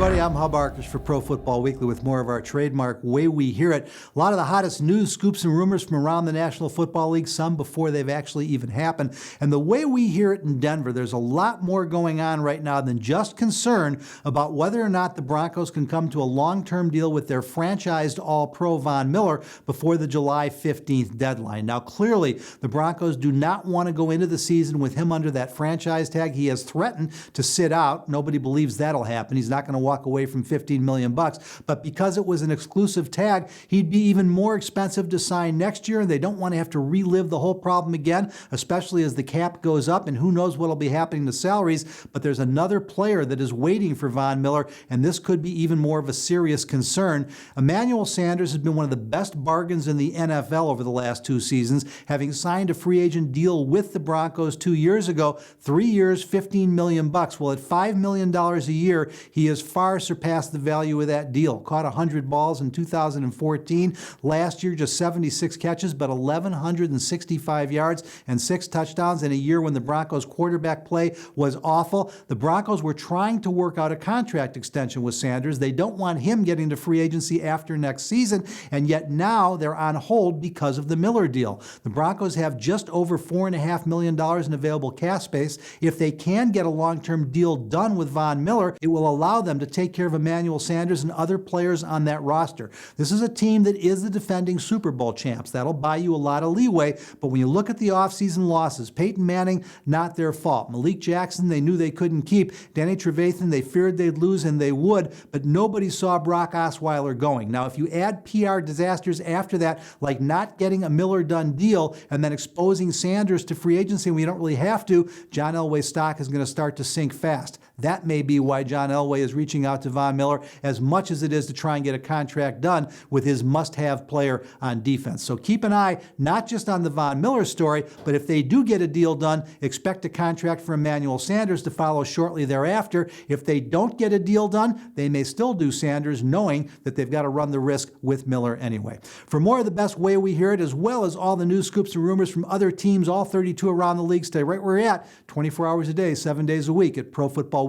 everybody. I'm Arkush for Pro Football Weekly with more of our trademark Way We Hear It. A lot of the hottest news, scoops, and rumors from around the National Football League, some before they've actually even happened. And the way we hear it in Denver, there's a lot more going on right now than just concern about whether or not the Broncos can come to a long-term deal with their franchised All-Pro Von Miller before the July 15th deadline. Now, clearly, the Broncos do not want to go into the season with him under that franchise tag. He has threatened to sit out. Nobody believes that'll happen. He's not going to walk away from $15 million. But because it was an exclusive tag, he'd be even more expensive to sign next year, and they don't want to have to relive the whole problem again, especially as the cap goes up, and who knows what'll be happening to salaries. But there's another player that is waiting for Von Miller, and this could be even more of a serious concern. Emmanuel Sanders has been one of the best bargains in the NFL over the last 2 seasons, having signed a free agent deal with the Broncos 2 years ago, 3 years, $15 million. Well, at $5 million a year, he has far surpassed the value of that deal. Caught 100 balls in 2014. Last year, just 76 catches, but 1,165 yards and 6 touchdowns in a year when the Broncos' quarterback play was awful. The Broncos were trying to work out a contract extension with Sanders. They don't want him getting to free agency after next season, and yet now they're on hold because of the Miller deal. The Broncos have just over $4.5 million in available cap space. If they can get a long-term deal done with Von Miller, it will allow them to take care of Emmanuel Sanders and other players on that roster. This is a team that is the defending Super Bowl champs. That'll buy you a lot of leeway, but when you look at the offseason losses, Peyton Manning, not their fault. Malik Jackson, they knew they couldn't keep. Danny Trevathan, they feared they'd lose, and they would, but nobody saw Brock Osweiler going. Now, if you add PR disasters after that, like not getting a Miller done deal and then exposing Sanders to free agency when you don't really have to, John Elway's stock is going to start to sink fast. That may be why John Elway is reaching out to Von Miller as much as it is to try and get a contract done with his must-have player on defense. So keep an eye not just on the Von Miller story, but if they do get a deal done, expect a contract for Emmanuel Sanders to follow shortly thereafter. If they don't get a deal done, they may still do Sanders, knowing that they've got to run the risk with Miller anyway. For more of the best way we hear it, as well as all the news, scoops, and rumors from other teams, all 32 around the league, stay right where you're at, 24 hours a day, 7 days a week at ProFootballWeekly.com.